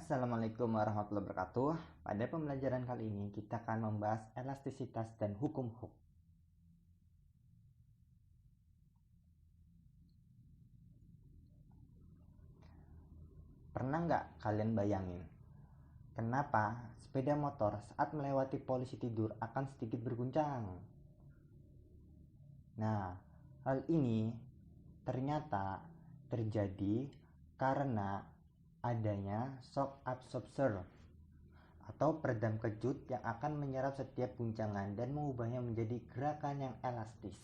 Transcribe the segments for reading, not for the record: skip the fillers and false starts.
Assalamualaikum warahmatullahi wabarakatuh. Pada pembelajaran kali ini kita akan membahas elastisitas dan hukum Hooke. Pernah nggak kalian bayangin kenapa sepeda motor saat melewati polisi tidur akan sedikit berguncang? Nah, hal ini ternyata terjadi karena adanya shock absorber atau peredam kejut yang akan menyerap setiap guncangan dan mengubahnya menjadi gerakan yang elastis.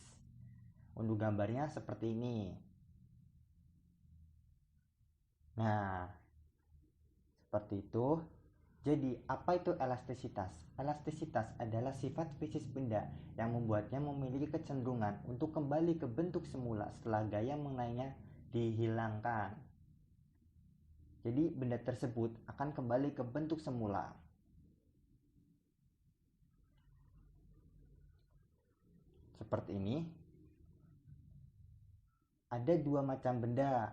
Untuk gambarnya seperti ini. Nah, seperti itu. Jadi, apa itu elastisitas? Elastisitas adalah sifat spesies benda yang membuatnya memiliki kecenderungan untuk kembali ke bentuk semula setelah gaya mengenainya dihilangkan. Jadi, benda tersebut akan kembali ke bentuk semula. Seperti ini. Ada dua macam benda.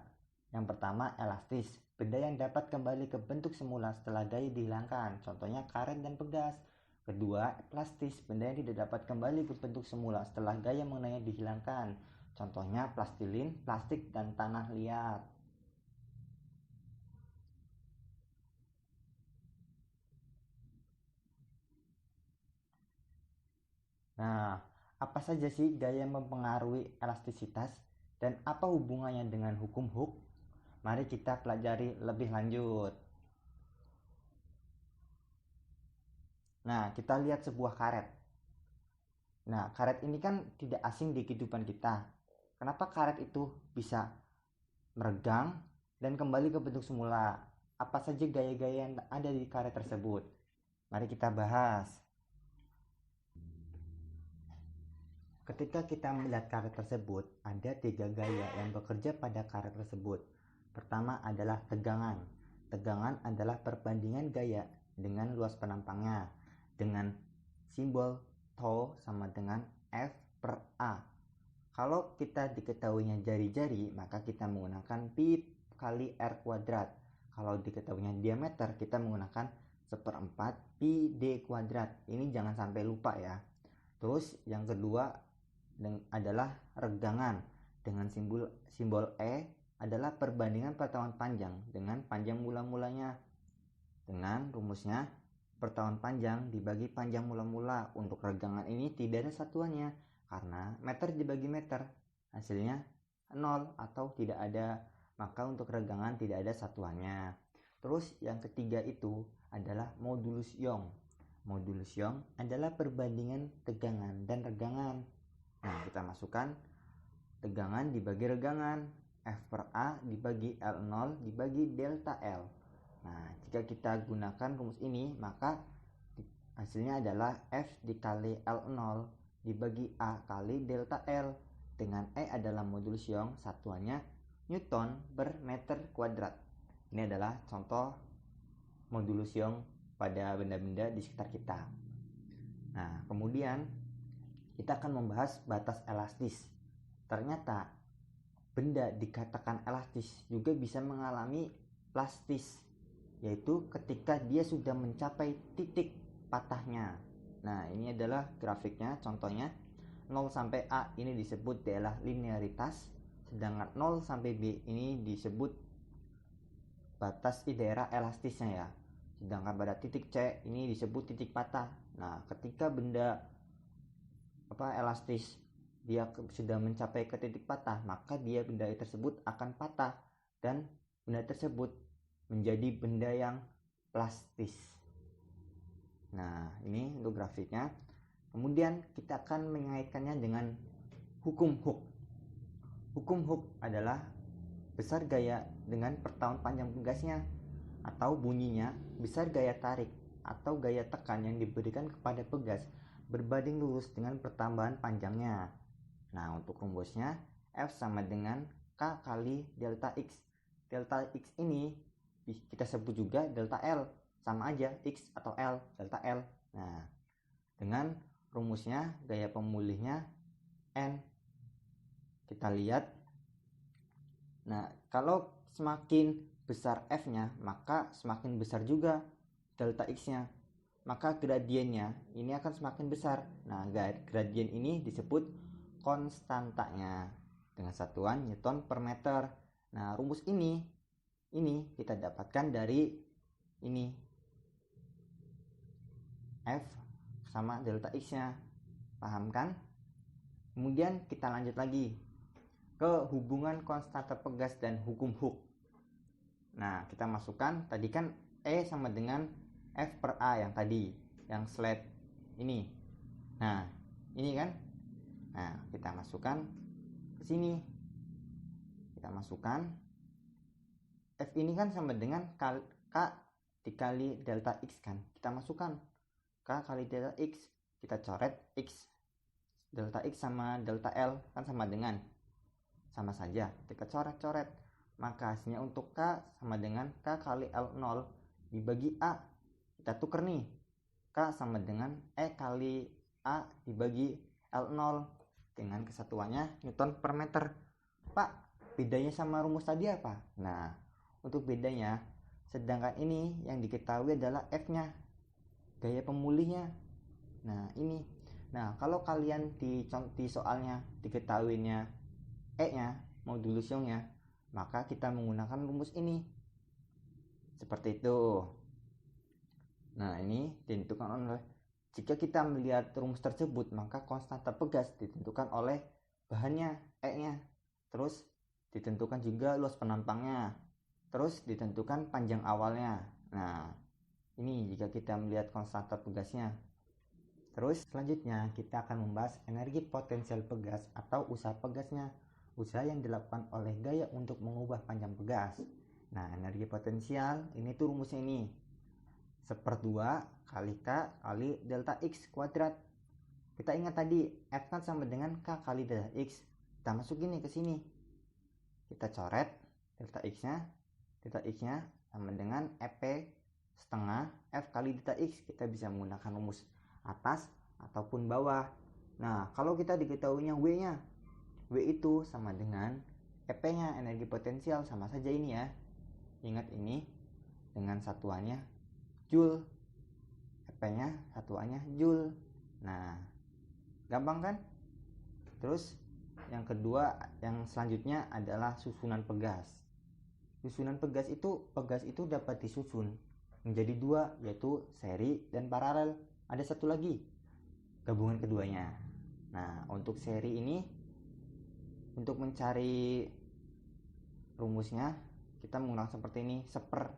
Yang pertama, elastis, benda yang dapat kembali ke bentuk semula setelah gaya dihilangkan, contohnya karet dan pegas. Kedua, plastis, benda yang tidak dapat kembali ke bentuk semula setelah gaya mengenainya dihilangkan, contohnya plastilin, plastik, dan tanah liat. Nah, apa saja sih gaya yang mempengaruhi elastisitas dan apa hubungannya dengan hukum Hooke? Mari kita pelajari lebih lanjut. Nah, kita lihat sebuah karet. Nah, karet ini kan tidak asing di kehidupan kita. Kenapa karet itu bisa meregang dan kembali ke bentuk semula? Apa saja gaya-gaya yang ada di karet tersebut? Mari kita bahas. Ketika kita melihat karet tersebut, ada 3 gaya yang bekerja pada karet tersebut. Pertama adalah tegangan. Tegangan adalah perbandingan gaya dengan luas penampangnya dengan simbol tau sama dengan F per A. Kalau kita diketahuinya jari-jari, maka kita menggunakan pi kali R kuadrat. Kalau diketahuinya diameter, kita menggunakan 1/4 pi D kuadrat. Ini jangan sampai lupa ya. Terus yang kedua adalah regangan. Dengan simbol E adalah perbandingan pertahuan panjang dengan panjang mula-mulanya. Dengan rumusnya, pertahuan panjang dibagi panjang mula-mula. Untuk regangan ini tidak ada satuannya karena meter dibagi meter hasilnya 0 atau tidak ada, maka untuk regangan tidak ada satuannya. Terus yang ketiga itu adalah modulus Young. Modulus Young adalah perbandingan tegangan dan regangan. Nah, kita masukkan tegangan dibagi regangan, F per A dibagi L0 dibagi delta L. Nah, jika kita gunakan rumus ini, maka hasilnya adalah F dikali L0 dibagi A kali delta L. Dengan E adalah modulus Young, satuannya Newton per meter kuadrat. Ini adalah contoh modulus Young pada benda-benda di sekitar kita. Nah, kemudian kita akan membahas batas elastis. Ternyata benda dikatakan elastis juga bisa mengalami plastis, yaitu ketika dia sudah mencapai titik patahnya. Nah, ini adalah grafiknya, contohnya 0 sampai A ini disebut adalah linearitas, sedangkan 0 sampai B ini disebut batas di daerah elastisnya ya. Sedangkan pada titik C ini disebut titik patah. Nah, ketika benda elastis dia sudah mencapai ke titik patah, maka benda tersebut akan patah dan benda tersebut menjadi benda yang plastis. Nah, ini untuk grafiknya. Kemudian kita akan mengaitkannya dengan hukum Hooke. Hukum Hooke adalah besar gaya dengan pertahuan panjang pegasnya atau bunyinya besar gaya tarik atau gaya tekan yang diberikan kepada pegas berbanding lurus dengan pertambahan panjangnya. Nah, untuk rumusnya F sama dengan K kali delta X. Delta X ini kita sebut juga delta L, sama aja X atau L, delta L. Nah, dengan rumusnya gaya pemulihnya N. Kita lihat. Nah, kalau semakin besar F-nya, maka semakin besar juga delta X-nya. Maka gradiennya ini akan semakin besar. Nah, gradien ini disebut konstantanya dengan satuan Newton per meter. Nah, rumus ini kita dapatkan dari ini. F sama delta X-nya. Paham kan? Kemudian kita lanjut lagi ke hubungan konstanta pegas dan hukum Hooke. Nah, kita masukkan tadi kan E sama dengan F per A yang tadi, yang slide ini. Nah, ini kan. Nah, kita masukkan ke sini. Kita masukkan F ini kan sama dengan K dikali delta X kan. Kita masukkan K kali delta X. Kita coret X. Delta X sama delta L kan sama dengan. Sama saja. Kita coret-coret. Maka hasilnya untuk K sama dengan K kali L0 dibagi A. Kita tuker nih. K sama dengan E kali A dibagi L0 dengan kesatuannya Newton per meter. Pak, bedanya sama rumus tadi apa? Nah, untuk bedanya, sedangkan ini yang diketahui adalah F-nya, gaya pemulihnya. Nah, ini. Nah, kalau kalian di soalnya diketahuinya E-nya, modulus Young-nya, maka kita menggunakan rumus ini. Seperti itu. Nah, ini ditentukan oleh, jika kita melihat rumus tersebut, maka konstanta pegas ditentukan oleh bahannya, E-nya. Terus ditentukan juga luas penampangnya. Terus ditentukan panjang awalnya. Nah, ini jika kita melihat konstanta pegasnya. Terus selanjutnya kita akan membahas energi potensial pegas atau usaha pegasnya. Usaha yang dilakukan oleh gaya untuk mengubah panjang pegas. Nah, energi potensial ini tuh rumusnya ini. 1/2 kali K kali delta X kuadrat. Kita ingat tadi F kan sama dengan K kali delta X. Kita masukin nih ke sini. Kita coret delta X-nya. Delta X-nya sama dengan EP setengah F kali delta X. Kita bisa menggunakan rumus atas ataupun bawah. Nah, kalau kita diketahuinya W-nya, W itu sama dengan EP-nya, energi potensial, sama saja ini ya. Ingat ini dengan satuannya Joule. EP-nya satuannya Joule. Nah, gampang kan? Terus yang kedua, yang selanjutnya adalah susunan pegas. Susunan pegas itu dapat disusun menjadi dua, yaitu seri dan paralel. Ada satu lagi, gabungan keduanya. Nah, untuk seri ini, untuk mencari rumusnya, kita menggunakan seperti ini, seper.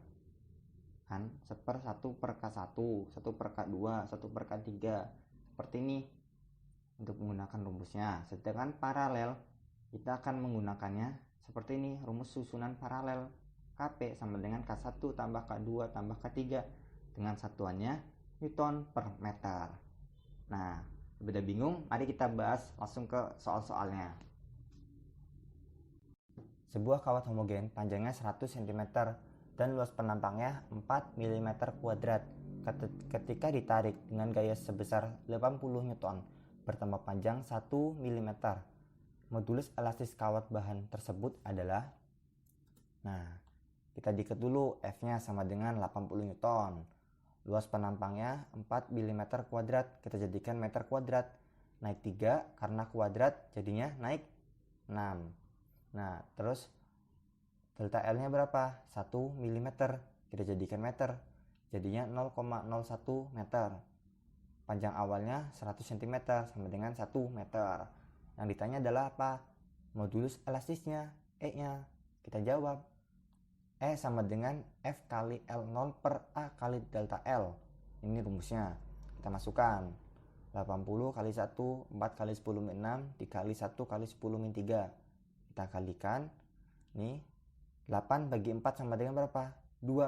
Kan, seper 1/K1, 1/K2, 1/K3. Seperti ini untuk menggunakan rumusnya. Sedangkan paralel, kita akan menggunakannya seperti ini, rumus susunan paralel. KP sama dengan K1 tambah K2 tambah K3 dengan satuannya Newton per meter. Nah, beda bingung? Mari kita bahas langsung ke soal-soalnya. Sebuah kawat homogen panjangnya 100 cm dan luas penampangnya 4 mm kuadrat ketika ditarik dengan gaya sebesar 80 Newton bertambah panjang 1 mm. Modulus elastis kawat bahan tersebut adalah, nah, kita diket dulu, F-nya sama dengan 80 Newton. Luas penampangnya 4 mm kuadrat, kita jadikan meter kuadrat. Naik 3 karena kuadrat jadinya naik 6. Nah, terus delta L-nya berapa? 1 mm, kita jadikan meter. Jadinya 0,01 meter. Panjang awalnya 100 cm sama dengan 1 meter. Yang ditanya adalah apa? Modulus elastisnya, E-nya. Kita jawab. E sama dengan F kali L0 per A kali delta L. Ini rumusnya. Kita masukkan. 80 kali 1, 4 kali 10 min 6, dikali 1 kali 10 min 3. Kita kalikan. Nih, 8 bagi 4 sama dengan berapa? 2.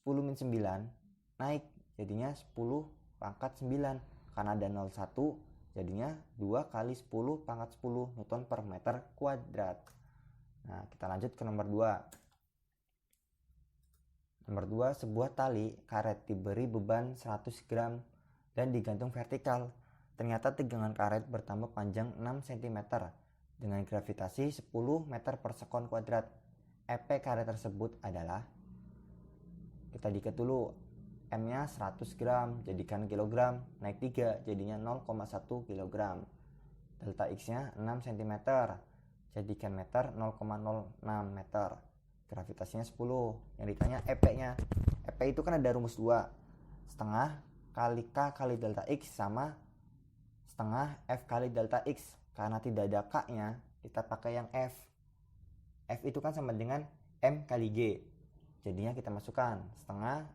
10 min 9 naik. Jadinya 10 pangkat 9. Karena ada 01, jadinya 2 kali 10 pangkat 10 Newton per meter kuadrat. Nah, kita lanjut ke nomor 2. Nomor 2, sebuah tali karet diberi beban 100 gram dan digantung vertikal. Ternyata tegangan karet bertambah panjang 6 cm dengan gravitasi 10 meter per sekon kuadrat. EP karet tersebut adalah, kita diket dulu, M-nya 100 gram, jadikan kilogram, naik 3, jadinya 0,1 kilogram. Delta X-nya 6 cm, jadikan meter, 0,06 meter. Gravitasinya 10. Yang ditanya EP-nya. EP itu kan ada rumus 2. Setengah kali K kali delta X sama setengah F kali delta X. Karena tidak ada K-nya, kita pakai yang F. F itu kan sama dengan M kali G. Jadinya kita masukkan setengah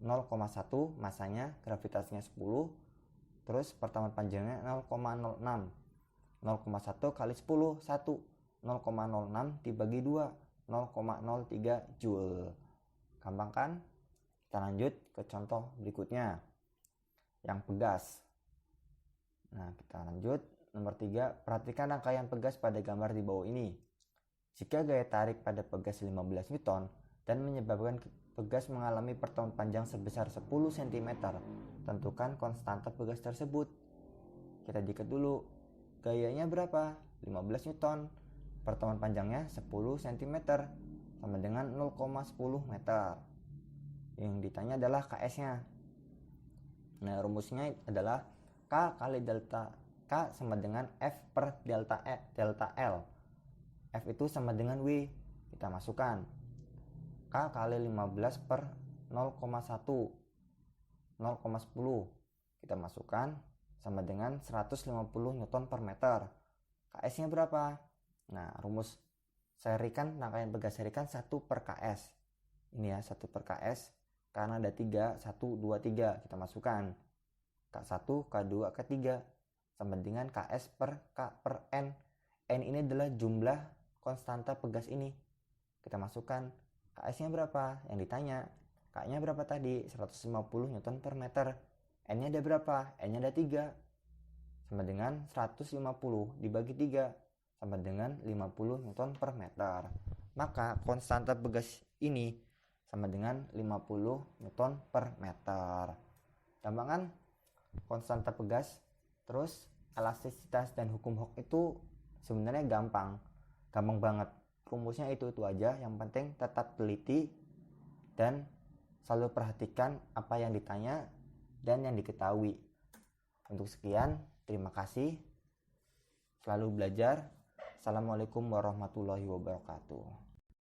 0,1, masanya, gravitasinya 10, terus pertemuan panjangnya 0,06. 0,1 kali 10, 1. 0,06 dibagi 2, 0,03 Joule. Gampang kan? Kita lanjut ke contoh berikutnya, yang pegas. Nah, kita lanjut. Nomor 3, perhatikan rangkaian pegas pada gambar di bawah ini. Jika gaya tarik pada pegas 15 Newton dan menyebabkan pegas mengalami pertemuan panjang sebesar 10 cm, tentukan konstanta pegas tersebut. Kita diket dulu. Gayanya berapa? 15 Newton. Pertemuan panjangnya 10 cm, sama dengan 0,10 meter. Yang ditanya adalah KS-nya. Nah, rumusnya adalah K kali delta K sama dengan F per delta L. F itu sama dengan W. Kita masukkan. K kali 15 per 0,1. 0,10. Kita masukkan sama dengan 150 Newton per meter. KS-nya berapa? Nah, rumus serikan, rangkaian pegas serikan 1 per KS. Ini ya, 1 per KS. Karena ada 3, 1, 2, 3. Kita masukkan. K1, K2, K3. Sama dengan KS per K per N. N ini adalah jumlah konstanta pegas ini. Kita masukkan. KS-nya berapa? Yang ditanya. K-nya berapa tadi? 150 Newton per meter. N-nya ada berapa? N-nya ada 3. Sama dengan 150 dibagi 3. Sama dengan 50 Newton per meter. Maka konstanta pegas ini sama dengan 50 Newton per meter. Gampang kan? Konstanta pegas. Terus elastisitas dan hukum Hooke itu sebenarnya gampang banget. Rumusnya itu aja. Yang penting tetap teliti dan selalu perhatikan apa yang ditanya dan yang diketahui. Untuk sekian, terima kasih. Selalu belajar. Assalamualaikum warahmatullahi wabarakatuh.